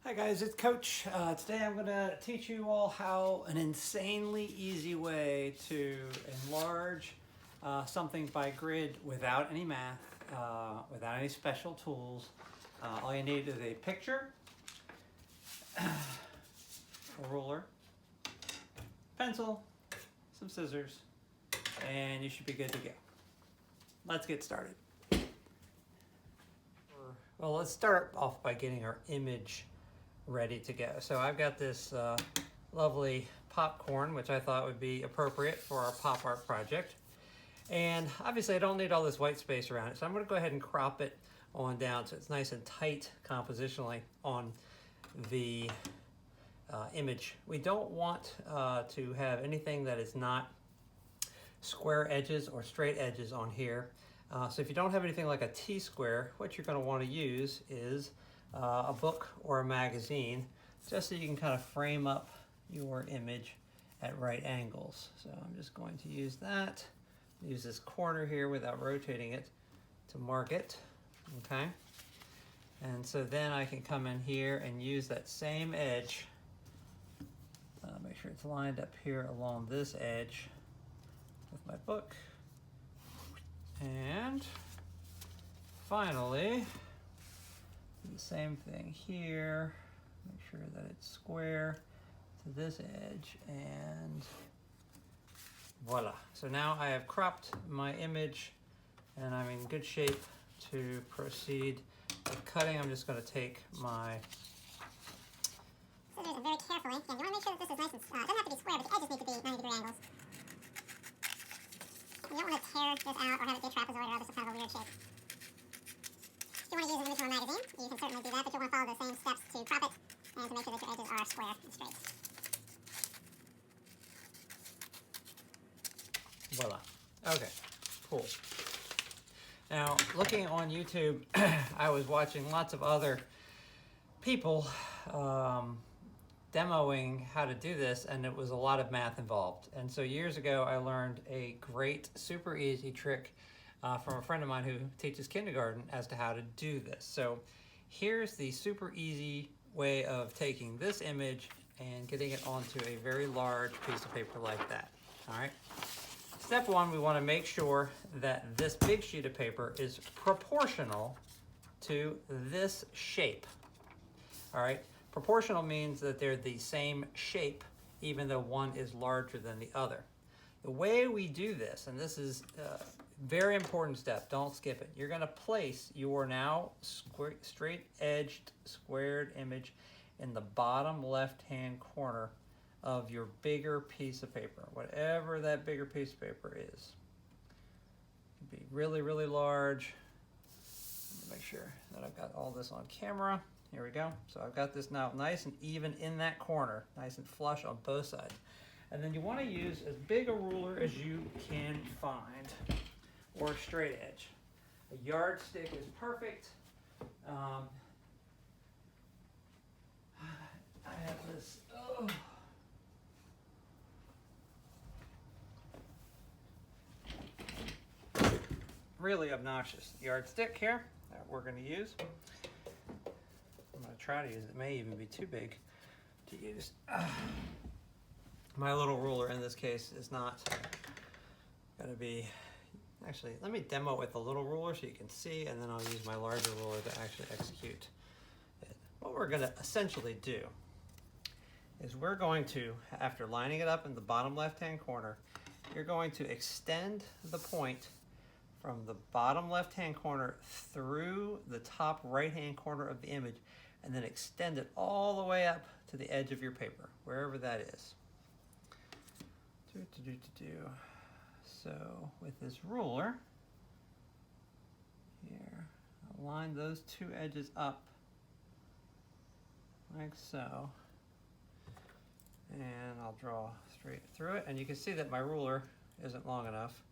Hi guys, it's Coach. Today I'm going to teach you all how an insanely easy way to enlarge something by grid without any math, without any special tools. All you need is a picture, a ruler, pencil, some scissors, and you should be good to go. Let's get started. Well, let's start off by getting our image ready to go. So I've got this lovely popcorn, which I thought would be appropriate for our pop art project. And obviously I don't need all this white space around it, so I'm going to go ahead and crop it on down so it's nice and tight compositionally on the image. We don't want to have anything that is not square edges or straight edges on here. So if you don't have anything like a T-square, what you're going to want to use is a book or a magazine, just so you can kind of frame up your image at right angles. So I'm just going to use that. Use this corner here without rotating it to mark it. Okay. And so then I can come in here and use that same edge. Make sure it's lined up here along this edge with my book. And finally, do the same thing here. Make sure that it's square to this edge, and voila. So now I have cropped my image and I'm in good shape to proceed with cutting. I'm just going to take my scissors and very carefully. Again, you want to make sure that this is nice and it doesn't have to be square, but the edges need to be 90-degree angles. You don't want to tear this out or have it be a trapezoid or some kind of a weird shape. If you want to use an image from a magazine, you can certainly do that, but you'll want to follow the same steps to crop it and to make sure that your edges are square and straight. voila. Okay, cool. Now, looking on YouTube, I was watching lots of other people demoing how to do this, and it was a lot of math involved. And so years ago, I learned a great, super easy trick from a friend of mine who teaches kindergarten as to how to do this. So here's the super easy way of taking this image and getting it onto a very large piece of paper like that. All right. Step one, we want to make sure that this big sheet of paper is proportional to this shape. All right. Proportional means that they're the same shape, even though one is larger than the other. The way we do this, and this is a very important step, don't skip it. You're going to place your now straight-edged squared image in the bottom left-hand corner of your bigger piece of paper, whatever that bigger piece of paper is. It can be really, really large. Let me make sure that I've got all this on camera. Here we go. So I've got this now nice and even in that corner, nice and flush on both sides. And then you want to use as big a ruler as you can find, or a straight edge. A yardstick is perfect. I have this, really obnoxious yardstick here that we're going to use. I'm going to try to use it. It may even be too big to use. My little ruler in this case is not going to be... Actually, let me demo it with the little ruler so you can see, and then I'll use my larger ruler to actually execute it. What we're going to essentially do is we're going to, after lining it up in the bottom left-hand corner, you're going to extend the point from the bottom left-hand corner through the top right-hand corner of the image, and then extend it all the way up to the edge of your paper, wherever that is. So with this ruler here, I'll line those two edges up like so, and I'll draw straight through it. And you can see that my ruler isn't long enough,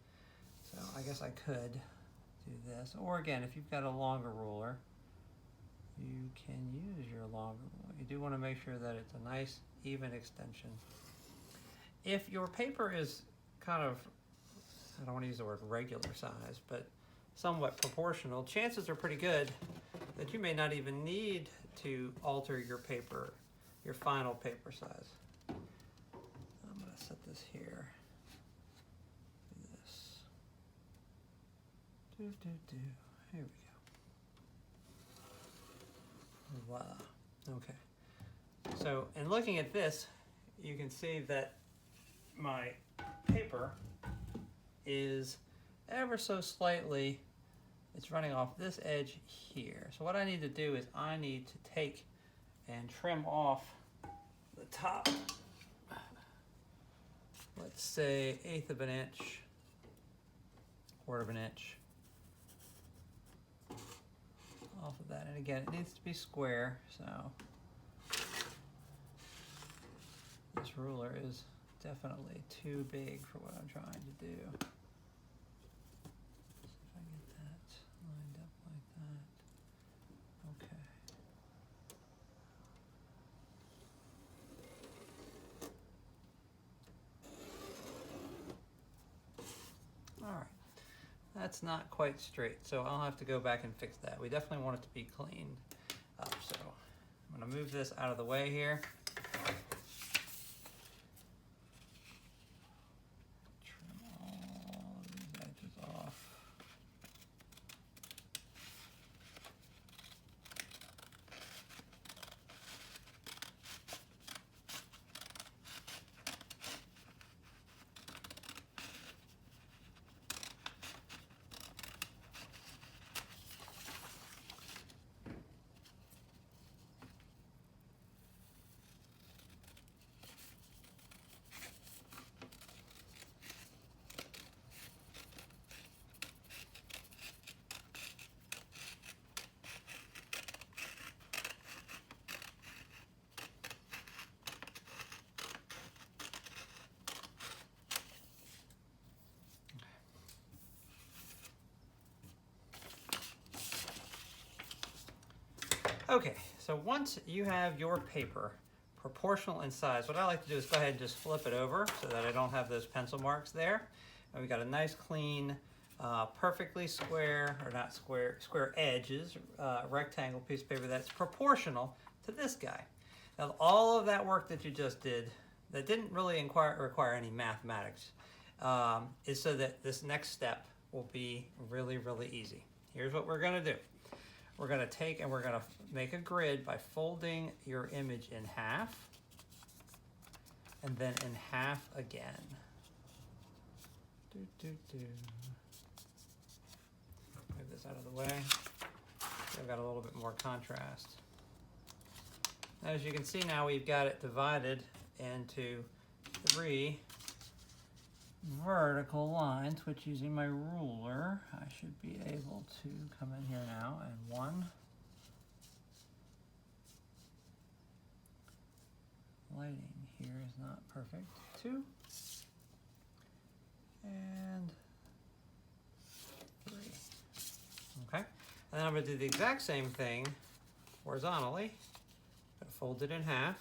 so I guess I could do this. Or again, if you've got a longer ruler, you can use your longer ruler. You do want to make sure that it's a nice, even extension. If your paper is kind of, I don't want to use the word regular size, but somewhat proportional, chances are pretty good that you may not even need to alter your paper, your final paper size. I'm going to set this here. Do this. Here we go. Voila. Okay. So in looking at this, you can see that my paper is ever so slightly, it's running off this edge here. So what I need to do is I need to take and trim off the top, let's say 1/8 of an inch, 1/4 of an inch off of that. And again, it needs to be square, so this ruler is definitely too big for what I'm trying to do. See if I get that lined up like that. Okay. All right. That's not quite straight, so I'll have to go back and fix that. We definitely want it to be cleaned up, so I'm going to move this out of the way here. Okay, so once you have your paper proportional in size, what I like to do is go ahead and just flip it over so that I don't have those pencil marks there. And we got a nice clean, perfectly square, or not square, square edges, rectangle piece of paper that's proportional to this guy. Now all of that work that you just did, that didn't really require any mathematics, is so that this next step will be really, really easy. Here's what we're gonna do. We're going to take and we're going to make a grid by folding your image in half and then in half again. Move this out of the way. I've got a little bit more contrast. As you can see now, we've got it divided into 3 vertical lines, which using my ruler, I should be able to come in here now, and 1, lighting here is not perfect, 2, and 3. Okay, and then I'm going to do the exact same thing horizontally. Fold it in half,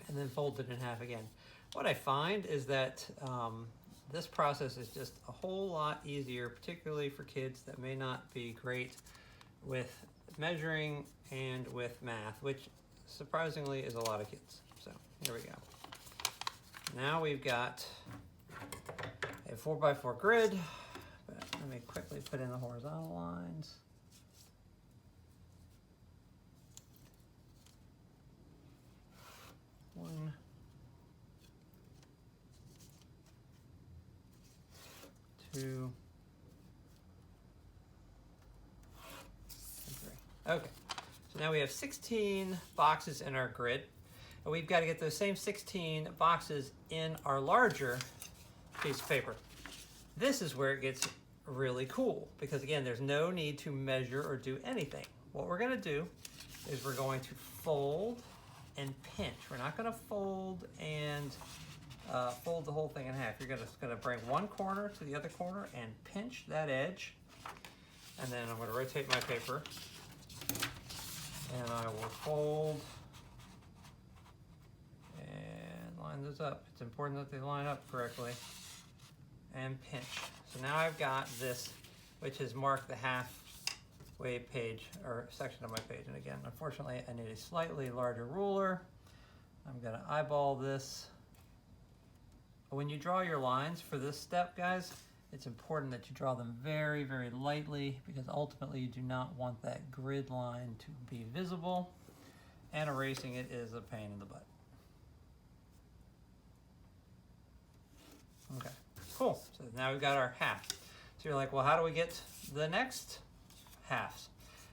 and then fold it in half again. What I find is that this process is just a whole lot easier, particularly for kids that may not be great with measuring and with math, which surprisingly is a lot of kids. So here we go. Now we've got a 4x4 grid, but let me quickly put in the horizontal lines. One, 2, and 3. Okay, so now we have 16 boxes in our grid, and we've got to get those same 16 boxes in our larger piece of paper. This is where it gets really cool, because again, there's no need to measure or do anything. What we're going to do is we're going to fold and pinch. We're not going to fold and fold the whole thing in half. You're just going to bring one corner to the other corner and pinch that edge. And then I'm going to rotate my paper. And I will fold and line those up. It's important that they line up correctly. And pinch. So now I've got this, which has marked the half wave page or section of my page. And again, unfortunately, I need a slightly larger ruler. I'm gonna eyeball this. When you draw your lines for this step, guys, it's important that you draw them very, very lightly because ultimately you do not want that grid line to be visible, and erasing it is a pain in the butt. Okay, cool. So now we've got our half. So you're like, well, how do we get the next halves?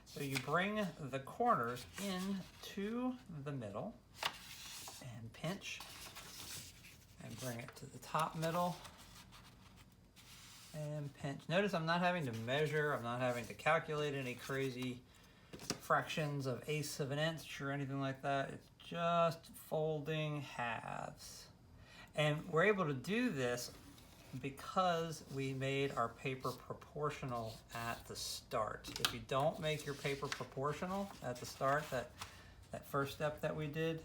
So you bring the corners into the middle and pinch and bring it to the top middle and pinch. Notice I'm not having to measure, I'm not having to calculate any crazy fractions of eighths of an inch or anything like that. It's just folding halves. And we're able to do this because we made our paper proportional at the start. If you don't make your paper proportional at the start, that first step that we did,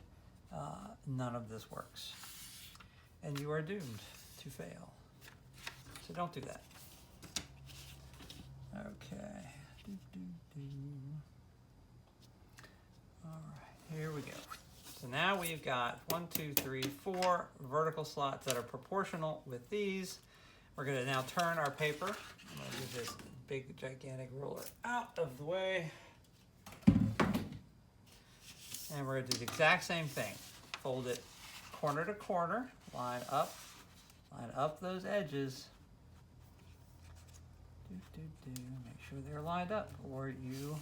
none of this works. And you are doomed to fail. So don't do that. Okay. All right, here we go. So now we've got 1, 2, 3, 4 vertical slots that are proportional with these. We're gonna now turn our paper. I'm gonna get this big gigantic ruler out of the way. And we're gonna do the exact same thing. Fold it corner to corner, line up those edges. Make sure they're lined up or you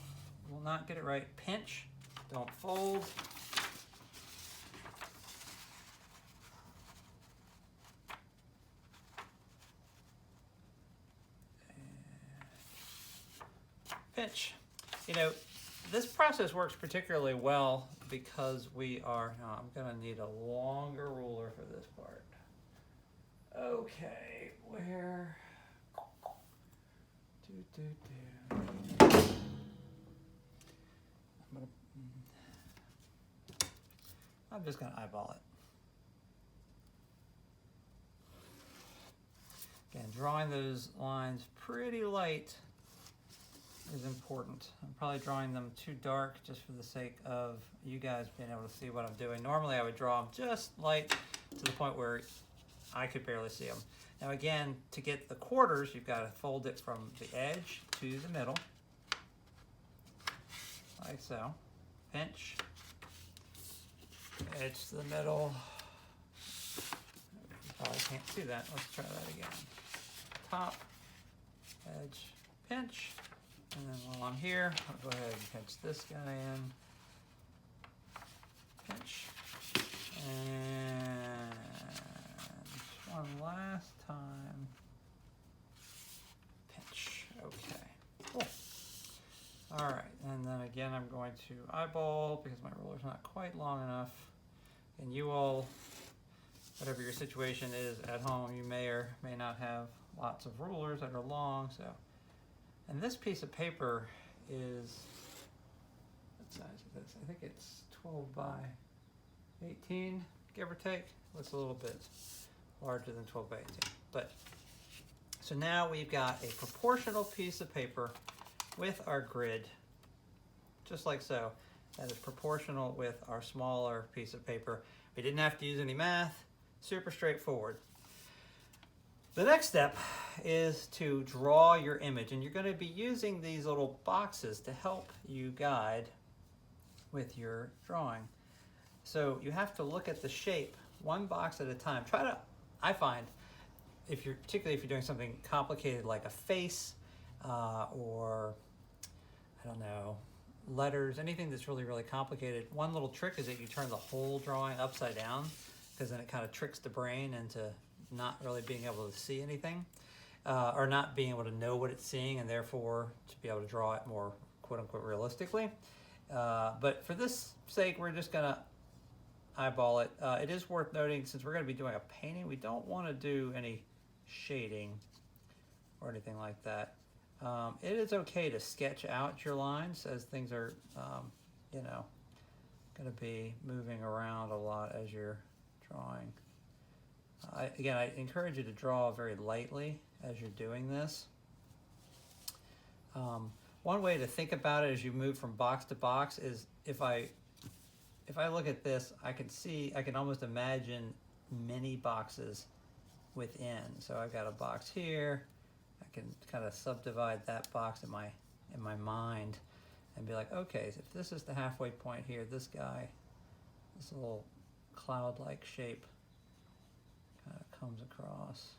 will not get it right. Pinch, don't fold. Pinch. You know, this process works particularly well because we are, I'm gonna need a longer ruler for this part. Okay, where? I'm just gonna eyeball it. Again, drawing those lines pretty light is important. I'm probably drawing them too dark just for the sake of you guys being able to see what I'm doing. Normally I would draw them just light to the point where I could barely see them. Now again, to get the quarters, you've got to fold it from the edge to the middle, like so. Pinch, edge to the middle. You probably can't see that. Let's try that again. Top, edge, pinch. And then while I'm here, I'll go ahead and pinch this guy in. Pinch. And one last time. Pinch. Okay. Cool. All right. And then again, I'm going to eyeball because my ruler's not quite long enough. And you all, whatever your situation is at home, you may or may not have lots of rulers that are long. So. And this piece of paper is, what size is this? I think it's 12 by 18, give or take. Looks a little bit larger than 12 by 18. But, so now we've got a proportional piece of paper with our grid, just like so. That is proportional with our smaller piece of paper. We didn't have to use any math, super straightforward. The next step is to draw your image, and you're going to be using these little boxes to help you guide with your drawing. So you have to look at the shape one box at a time. Try to, I find, particularly if you're doing something complicated like a face or, I don't know, letters, anything that's really, really complicated. One little trick is that you turn the whole drawing upside down because then it kind of tricks the brain into not really being able to see anything or not being able to know what it's seeing and therefore to be able to draw it more quote-unquote realistically. But for this sake, we're just gonna eyeball it. It is worth noting, since we're gonna be doing a painting, we don't wanna do any shading or anything like that. It is okay to sketch out your lines as things are, you know, gonna be moving around a lot as you're drawing. Again, I encourage you to draw very lightly as you're doing this. One way to think about it as you move from box to box is if I look at this, I can almost imagine many boxes within. So I've got a box here. I can kind of subdivide that box in my mind and be like, okay, if this is the halfway point here, this guy, this little cloud-like shape kind of comes across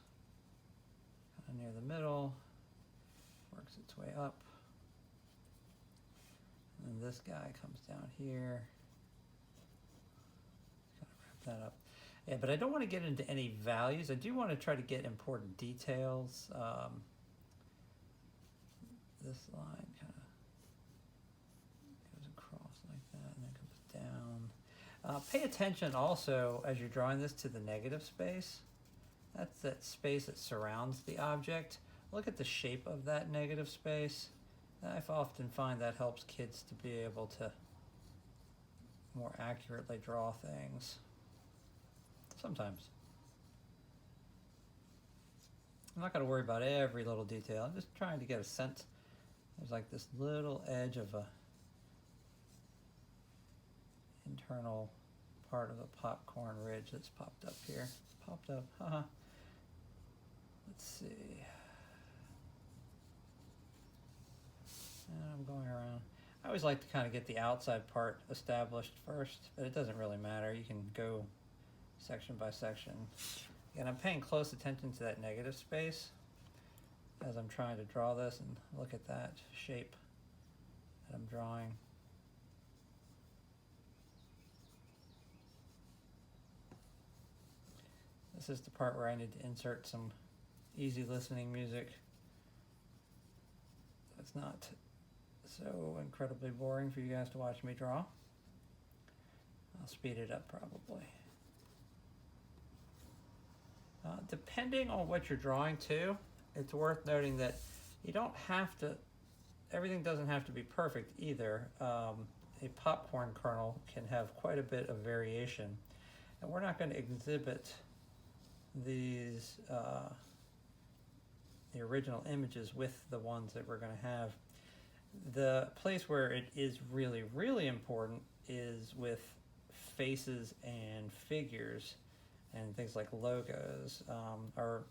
kind of near the middle, works its way up. And then this guy comes down here. Kind of wrap that up. Yeah, but I don't want to get into any values. I do want to try to get important details. This line kind of goes across like that and then comes down. Pay attention also as you're drawing this to the negative space. That's that space that surrounds the object. Look at the shape of that negative space. I often find that helps kids to be able to more accurately draw things. Sometimes. I'm not going to worry about every little detail. I'm just trying to get a sense. There's like this little edge of a internal part of a popcorn ridge that's popped up here. Popped up, haha. Let's see. And I'm going around. I always like to kind of get the outside part established first, but it doesn't really matter. You can go section by section. And I'm paying close attention to that negative space as I'm trying to draw this, and look at that shape that I'm drawing. This is the part where I need to insert some easy listening music. It's not so incredibly boring for you guys to watch me draw. I'll speed it up probably. Depending on what you're drawing too, it's worth noting that you don't have to, everything doesn't have to be perfect either. A popcorn kernel can have quite a bit of variation, and we're not going to exhibit these, the original images with the ones that we're going to have. The place where it is really, really important is with faces and figures and things like logos. Our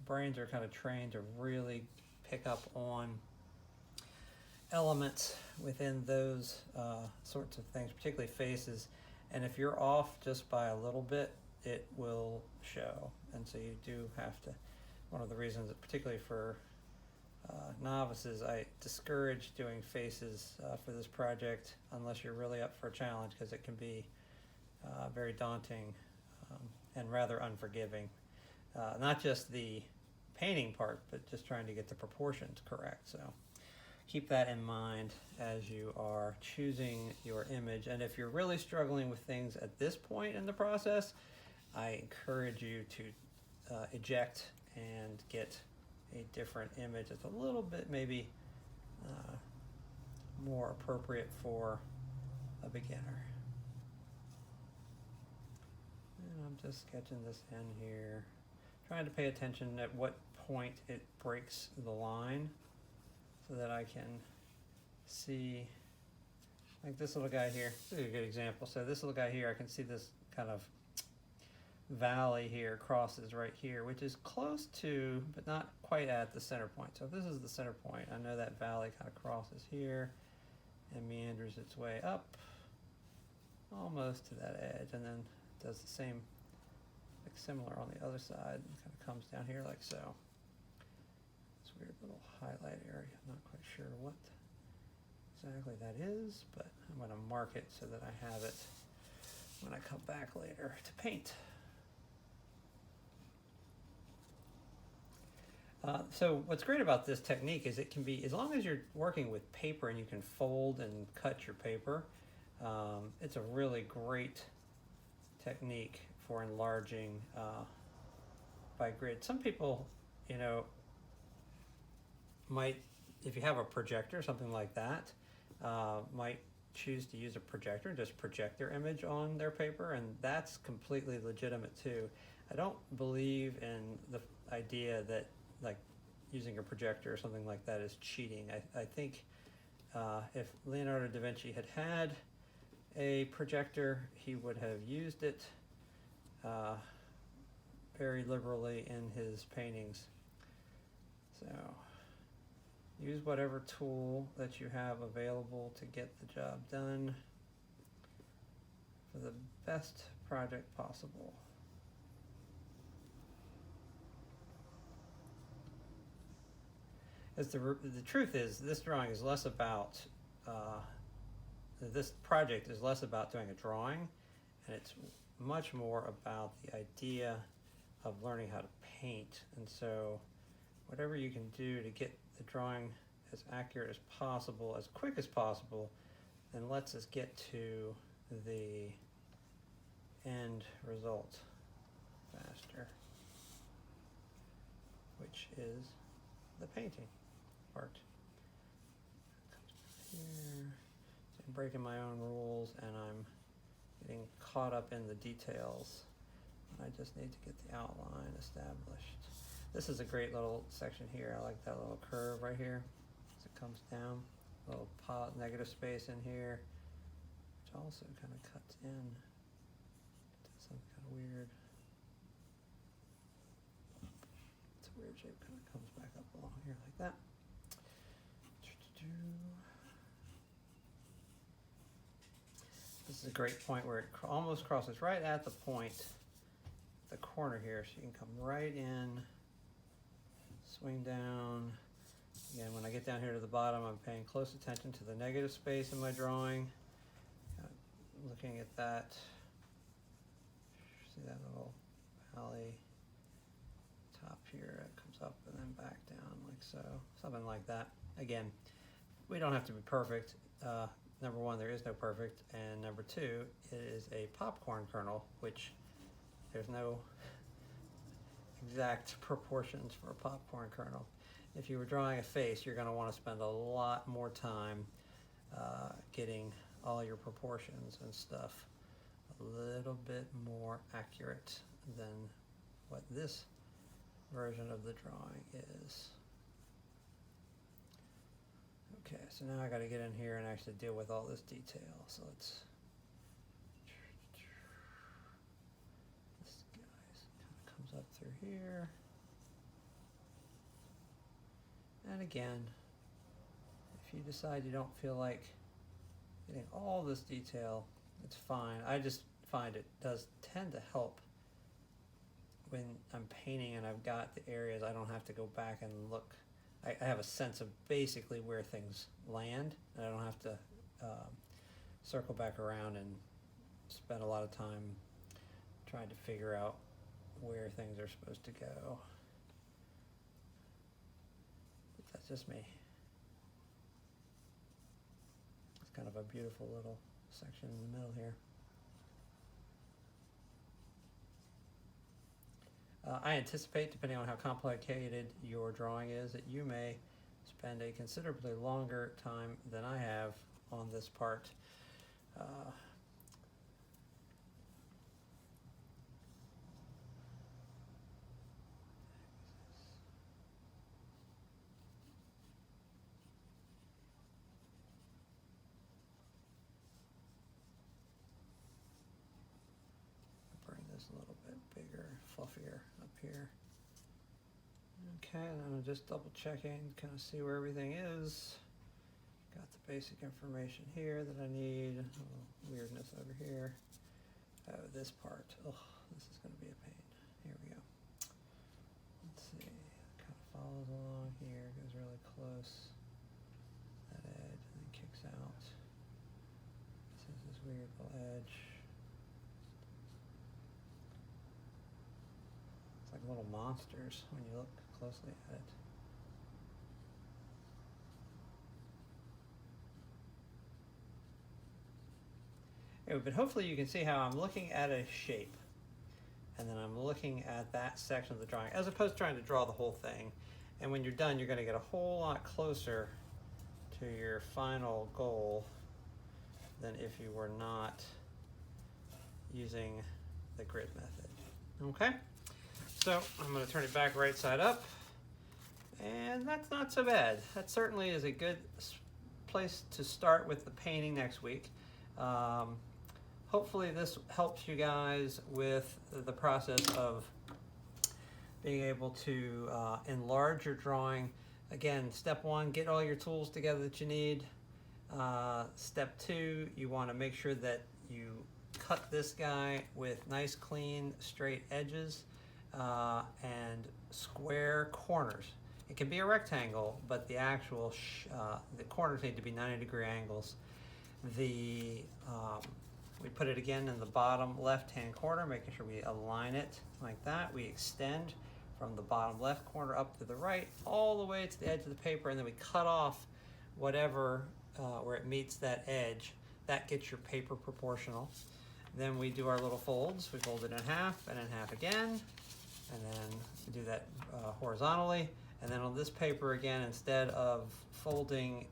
brains are kind of trained to really pick up on elements within those sorts of things, particularly faces. And if you're off just by a little bit, it will show. And so you do have to, one of the reasons, that particularly for novices, I discourage doing faces for this project unless you're really up for a challenge, because it can be very daunting and rather unforgiving. Not just the painting part, but just trying to get the proportions correct. So keep that in mind as you are choosing your image. And if you're really struggling with things at this point in the process, I encourage you to eject and get a different image that's a little bit maybe more appropriate for a beginner. And I'm just sketching this in here, trying to pay attention at what point it breaks the line so that I can see, like this little guy here. This is a good example. So this little guy here, I can see this kind of valley here crosses right here, which is close to, but not quite at the center point. So if this is the center point, I know that valley kind of crosses here and meanders its way up almost to that edge, and then does the same, like similar on the other side, and kind of comes down here like so. This weird little highlight area, I'm not quite sure what exactly that is, but I'm going to mark it so that I have it when I come back later to paint. So what's great about this technique is it can be, as long as you're working with paper and you can fold and cut your paper, it's a really great technique for enlarging by grid. Some people, you know, might, if you have a projector, something like that, might choose to use a projector and just project their image on their paper, and that's completely legitimate too. I don't believe in the idea that like using a projector or something like that is cheating. I think If Leonardo da Vinci had a projector, he would have used it very liberally in his paintings. So use whatever tool that you have available to get the job done for the best project possible. As the truth is, this drawing is less about, this project is less about doing a drawing, and it's much more about the idea of learning how to paint. And so whatever you can do to get the drawing as accurate as possible, as quick as possible, then lets us get to the end result faster, which is the painting part. Here, so I'm breaking my own rules and I'm getting caught up in the details. I just need to get the outline established. This is a great little section here. I like that little curve right here as it comes down. A little negative space in here, which also kind of cuts in to something kind of weird. It's a weird shape, kind of comes back up along here like that. This is a great point where it almost crosses right at the point, the corner here, so you can come right in, swing down. Again, when I get down here to the bottom, I'm paying close attention to the negative space in my drawing. Looking at that, see that little valley top here, it comes up and then back down like so, something like that. Again, we don't have to be perfect. Number one, there is no perfect, and number two, it is a popcorn kernel, which there's no exact proportions for a popcorn kernel. If you were drawing a face, you're going to want to spend a lot more time getting all your proportions and stuff a little bit more accurate than what this version of the drawing is. Okay, so now I got to get in here and actually deal with all this detail. So let's. This guy kind of comes up through here. And again, if you decide you don't feel like getting all this detail, it's fine. I just find it does tend to help when I'm painting and I've got the areas I don't have to go back and look. I have a sense of basically where things land, and I don't have to circle back around and spend a lot of time trying to figure out where things are supposed to go. But that's just me. It's kind of a beautiful little section in the middle here. I anticipate, depending on how complicated your drawing is, that you may spend a considerably longer time than I have on this part. Bring this a little bit bigger, fluffier up here. Okay, and I'm just double checking, kind of see where everything is. Got the basic information here that I need. A little weirdness over here. Oh, this part. Oh, this is going to be a pain. Here we go. Let's see. Kind of follows along here, goes really close. That edge, and then kicks out. This is this weird little edge. It's like little monsters when you look closely at it. Anyway, but hopefully you can see how I'm looking at a shape, and then I'm looking at that section of the drawing, as opposed to trying to draw the whole thing. And when you're done, you're going to get a whole lot closer to your final goal than if you were not using the grid method. Okay? So I'm going to turn it back right side up, and that's not so bad. That certainly is a good place to start with the painting next week. Hopefully this helps you guys with the process of being able to enlarge your drawing. Again, step one, get all your tools together that you need. Step two, you want to make sure that you cut this guy with nice, clean, straight edges and square corners. It can be a rectangle, but the actual the corners need to be 90-degree angles. We put it again in the bottom left-hand corner, making sure we align it like that. We extend from the bottom left corner up to the right, all the way to the edge of the paper, and then we cut off whatever where it meets that edge. That gets your paper proportional. Then we do our little folds. We fold it in half and in half again, and then we do that horizontally. And then on this paper again, instead of folding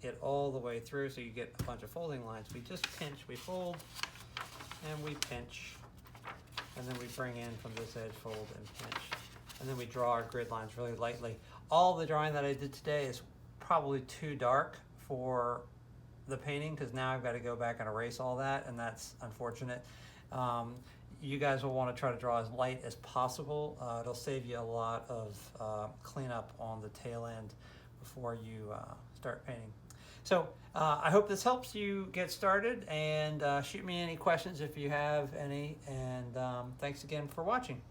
it all the way through so you get a bunch of folding lines, we just pinch, we fold, and we pinch, and then we bring in from this edge, fold and pinch, and then we draw our grid lines really lightly. All the drawing that I did today is probably too dark for the painting, because now I've got to go back and erase all that, and that's unfortunate. You guys will want to try to draw as light as possible. It'll save you a lot of cleanup on the tail end before you start painting. So I hope this helps you get started, and shoot me any questions if you have any, and thanks again for watching.